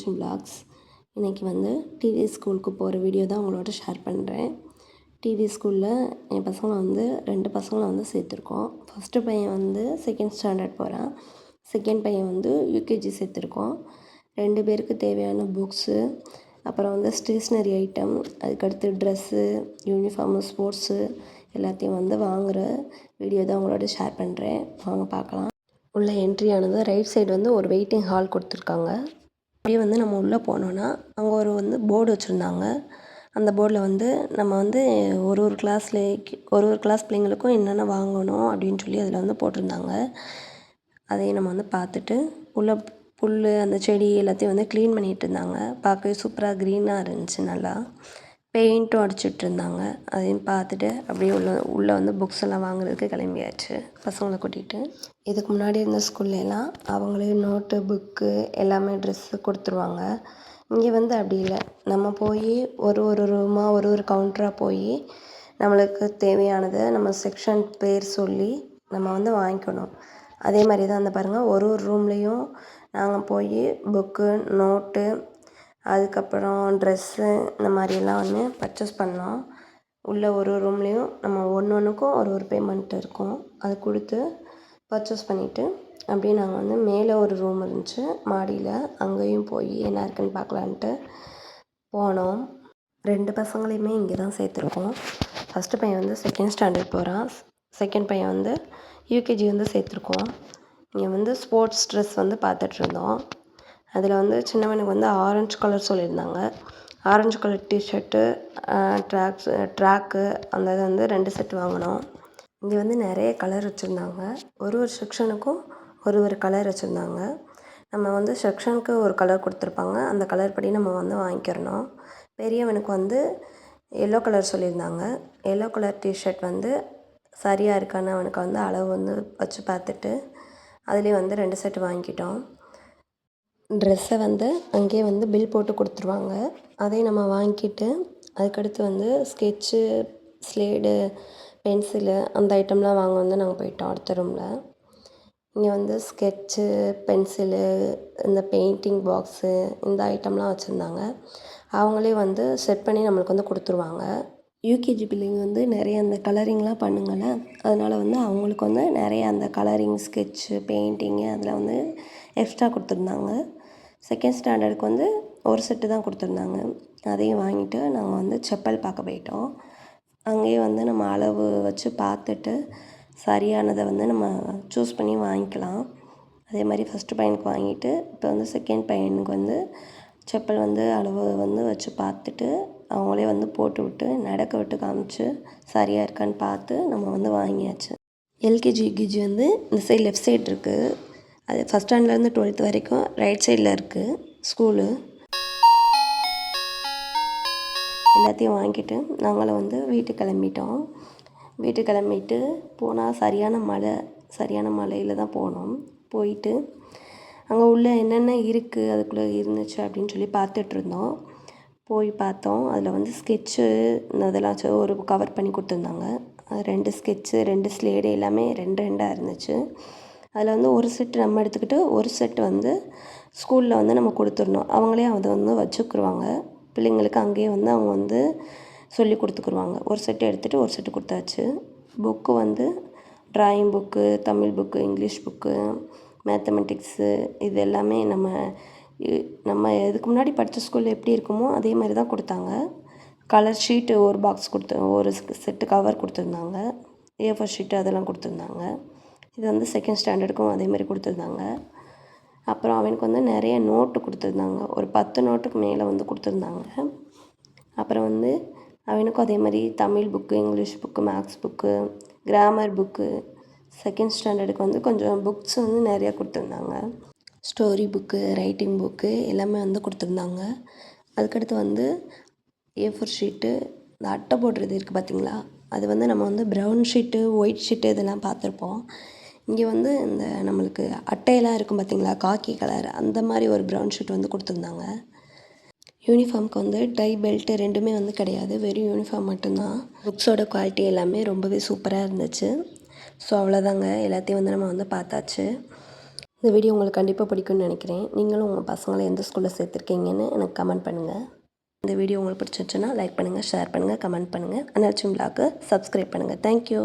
மஞ்சு vlogs. இன்றைக்கி வந்து TVS ஸ்கூலுக்கு போகிற வீடியோ தான் உங்களோட ஷேர் பண்ணுறேன். டிவிஎஸ் ஸ்கூலில் என் பசங்களை வந்து 2 பசங்களை வந்து சேர்த்துருக்கோம். ஃபஸ்ட்டு பையன் வந்து 2nd ஸ்டாண்டர்ட் போகிறான். செகண்ட் பையன் வந்து யூகேஜி சேர்த்துருக்கோம். 2 பேருக்கு தேவையான புக்ஸு, அப்புறம் வந்து ஸ்டேஷ்னரி ஐட்டம், அதுக்கடுத்து ட்ரெஸ்ஸு, யூனிஃபார்மு, ஸ்போர்ட்ஸு எல்லாத்தையும் வந்து வாங்குகிற வீடியோ தான் உங்களோட ஷேர் பண்ணுறேன். வாங்க பார்க்கலாம். உள்ள என்ட்ரி ஆனது ரைட் சைடு வந்து ஒரு வெயிட்டிங் ஹால் கொடுத்துருக்காங்க. அப்படியே வந்து நம்ம உள்ளே போனோன்னா அங்கே வந்து போர்டு வச்சுருந்தாங்க. அந்த போர்டில் வந்து நம்ம வந்து ஒரு கிளாஸ் பிள்ளைங்களுக்கும் என்னென்ன வாங்கணும் அப்படின்னு சொல்லி அதில் வந்து போட்டிருந்தாங்க. அதையும் நம்ம வந்து பார்த்துட்டு உள்ள புல், அந்த செடி எல்லாத்தையும் வந்து க்ளீன் பண்ணிகிட்டு இருந்தாங்க. பார்க்கவே சூப்பராக க்ரீனாக இருந்துச்சு. நல்லா பெயிண்ட்டும் அடிச்சிட்ருந்தாங்க. அதையும் பார்த்துட்டு அப்படியே உள்ளே வந்து புக்ஸ் எல்லாம் வாங்குறதுக்கு கிளம்பியாச்சு பசங்களை கூட்டிகிட்டு. இதுக்கு முன்னாடி இருந்த ஸ்கூல்லலாம் அவங்களே நோட்டு, புக்கு எல்லாமே ட்ரெஸ்ஸு கொடுத்துருவாங்க. இங்கே வந்து அப்படி இல்லை. நம்ம போய் ஒரு ரூமாக ஒரு கவுண்டராக போய் நம்மளுக்கு தேவையானதை நம்ம செக்ஷன் பேர் சொல்லி நம்ம வந்து வாங்கிக்கணும். அதே மாதிரி தான் அந்த பாருங்கள், ஒரு ரூம்லேயும் நாங்கள் போய் புக்கு, நோட்டு, அதுக்கப்புறம் ட்ரெஸ்ஸு இந்த மாதிரியெல்லாம் வந்து பர்ச்சேஸ் பண்ணோம். உள்ள ஒரு ரூம்லேயும் நம்ம ஒன்றுக்கும் ஒரு பேமெண்ட் இருக்கும். அது கொடுத்து பர்ச்சேஸ் பண்ணிவிட்டு அப்படியே நாங்கள் வந்து மேலே ஒரு ரூம் இருந்துச்சு மாடியில், அங்கேயும் போய் என்ன இருக்குன்னு பார்க்கலான்ட்டு போனோம். 2 பசங்களையுமே இங்கே தான் சேர்த்துருக்கோம். ஃபஸ்ட்டு பையன் வந்து 2nd ஸ்டாண்டர்ட் போகிறான். செகண்ட் பையன் வந்து யூகேஜி வந்து சேர்த்துருக்கோம். இங்கே வந்து ஸ்போர்ட்ஸ் ட்ரெஸ் வந்து பார்த்துட்ருந்தோம். அதில் வந்து சின்னவனுக்கு வந்து ஆரஞ்சு கலர் சொல்லியிருந்தாங்க. ஆரஞ்சு கலர் டிஷர்ட்டு, ட்ராக்கு அந்த இது வந்து 2 செட் வாங்கினோம். இங்கே வந்து நிறைய கலர் வச்சுருந்தாங்க. ஒரு செக்ஷனுக்கும் ஒரு கலர் வச்சுருந்தாங்க. நம்ம வந்து செக்ஷனுக்கு ஒரு கலர் கொடுத்துருப்பாங்க. அந்த கலர் படி நம்ம வந்து வாங்கிக்கிறணும். பெரியவனுக்கு வந்து எல்லோ கலர் சொல்லியிருந்தாங்க. எல்லோ கலர் டிஷர்ட் வந்து சரியாக இருக்கான்னு அவனுக்கு வந்து அளவு வந்து வச்சு பார்த்துட்டு அதுலேயே வந்து 2 செட் வாங்கிக்கிட்டோம். ட்ரெஸ்ஸை வந்து அங்கேயே வந்து பில் போட்டு கொடுத்துருவாங்க. அதையும் நம்ம வாங்கிக்கிட்டு அதுக்கடுத்து வந்து ஸ்கெட்சு, ஸ்லேடு, பென்சிலு அந்த ஐட்டம்லாம் வாங்க வந்து நாங்கள் போயிட்டோம் அடுத்த ரூமில். இங்கே வந்து ஸ்கெட்சு, பென்சிலு, இந்த பெயிண்டிங் பாக்ஸு இந்த ஐட்டம்லாம் வச்சுருந்தாங்க. அவங்களே வந்து செட் பண்ணி நம்மளுக்கு வந்து கொடுத்துருவாங்க. யூகேஜி பிள்ளைங்க வந்து நிறைய அந்த கலரிங்லாம் பண்ணுங்கள, அதனால் வந்து அவங்களுக்கு வந்து நிறைய அந்த கலரிங், ஸ்கெட்சு, பெயிண்டிங்கு அதில் வந்து எக்ஸ்ட்ரா கொடுத்துருந்தாங்க. 2nd ஸ்டாண்டர்டுக்கு வந்து ஒரு செட்டு தான் கொடுத்துருந்தாங்க. அதையும் வாங்கிட்டு நாங்கள் வந்து செப்பல் பார்க்க போயிட்டோம். அங்கேயே வந்து நம்ம அளவு வச்சு பார்த்துட்டு சரியானதை வந்து நம்ம சூஸ் பண்ணி வாங்கிக்கலாம். அதே மாதிரி ஃபஸ்ட்டு பையனுக்கு வாங்கிட்டு இப்போ வந்து செகண்ட் பையனுக்கு வந்து செப்பல் வந்து அளவு வந்து வச்சு பார்த்துட்டு அவங்களே வந்து போட்டு விட்டு நடக்க விட்டு காமிச்சு சரியாக இருக்கான்னு பார்த்து நம்ம வந்து வாங்கியாச்சு. எல்கேஜி, யூகேஜி வந்து இந்த சைடு லெஃப்ட் சைடு இருக்குது. அது ஃபஸ்ட் ஸ்டாண்டர்ட்லேருந்து 12th வரைக்கும் ரைட் சைடில் இருக்குது ஸ்கூலு. எல்லாத்தையும் வாங்கிட்டு நாங்களும் வந்து வீட்டுக்கு கிளம்பிட்டோம். வீட்டுக்கு கிளம்பிட்டு போனால் சரியான மழையில் தான் போனோம். போயிட்டு அங்கே உள்ள என்னென்ன இருக்குது அதுக்குள்ளே இருந்துச்சு அப்படின்னு சொல்லி பார்த்துட்ருந்தோம். போய் பார்த்தோம். அதில் வந்து ஸ்கெட்சு அதெல்லாம் ஒரு கவர் பண்ணி கொடுத்துருந்தாங்க. 2 ஸ்கெட்சு, 2 ஸ்லேடு எல்லாமே 2 இருந்துச்சு. அதில் வந்து ஒரு செட்டு நம்ம எடுத்துக்கிட்டு ஒரு செட்டு வந்து ஸ்கூலில் வந்து நம்ம கொடுத்துடணும். அவங்களே அதை வந்து வச்சுக்கிருவாங்க. பிள்ளைங்களுக்கு அங்கேயே வந்து அவங்க வந்து சொல்லி கொடுத்துக்குருவாங்க. ஒரு செட்டு எடுத்துகிட்டு ஒரு செட்டு கொடுத்தாச்சு. புக்கு வந்து drawing book, Tamil book, English book, mathematics இது எல்லாமே நம்ம இதுக்கு முன்னாடி படித்த ஸ்கூலில் எப்படி இருக்குமோ அதே மாதிரி தான் கொடுத்தாங்க. கலர் ஷீட்டு ஒரு பாக்ஸ் ஒரு செட்டு கவர் கொடுத்துருந்தாங்க. A4 ஷீட்டு அதெல்லாம் கொடுத்துருந்தாங்க. இது வந்து 2nd ஸ்டாண்டர்டுக்கும் அதே மாதிரி கொடுத்துருந்தாங்க. அப்புறம் அவனுக்கு வந்து நிறைய நோட்டு கொடுத்துருந்தாங்க. ஒரு 10 நோட்டுக்கு மேலே வந்து கொடுத்துருந்தாங்க. அப்புறம் வந்து அவனுக்கும் அதே மாதிரி Tamil book, English book, maths book, grammar book, 2nd ஸ்டாண்டர்டுக்கு வந்து கொஞ்சம் புக்ஸ் வந்து நிறையா கொடுத்துருந்தாங்க. ஸ்டோரி புக்கு, ரைட்டிங் புக்கு எல்லாமே வந்து கொடுத்துருந்தாங்க. அதுக்கடுத்து வந்து A4 ஷீட்டு, இந்த அட்டை போடுறது இருக்குது பார்த்திங்களா, அது வந்து நம்ம வந்து ப்ரௌன் ஷீட்டு, ஒயிட் ஷீட்டு இதெல்லாம் பார்த்துருப்போம். இங்கே வந்து இந்த நம்மளுக்கு அட்டையெல்லாம் இருக்கும் பார்த்திங்களா, காக்கி கலர், அந்த மாதிரி ஒரு ப்ரௌன் ஷீட் வந்து கொடுத்துருந்தாங்க. யூனிஃபார்முக்கு வந்து டை, பெல்ட்டு 2மே வந்து கிடையாது, வெறும் யூனிஃபார்ம் மட்டும்தான். புக்ஸோட குவாலிட்டி எல்லாமே ரொம்பவே சூப்பராக இருந்துச்சு. ஸோ அவ்வளோதாங்க, எல்லாத்தையும் வந்து நம்ம வந்து பார்த்தாச்சு. இந்த வீடியோ உங்களுக்கு கண்டிப்பாக பிடிக்கும்னு நினைக்கிறேன். நீங்களும் உங்கள் பசங்களை எந்த ஸ்கூலில் சேர்த்துருக்கீங்கன்னு எனக்கு கமெண்ட் பண்ணுங்கள். இந்த வீடியோ உங்களுக்கு பிடிச்சிருச்சுன்னா லைக் பண்ணுங்கள், ஷேர் பண்ணுங்கள், கமெண்ட் பண்ணுங்கள். அனாச்சும் விலாக்கு சப்ஸ்கிரைப் பண்ணுங்கள். தேங்க்யூ.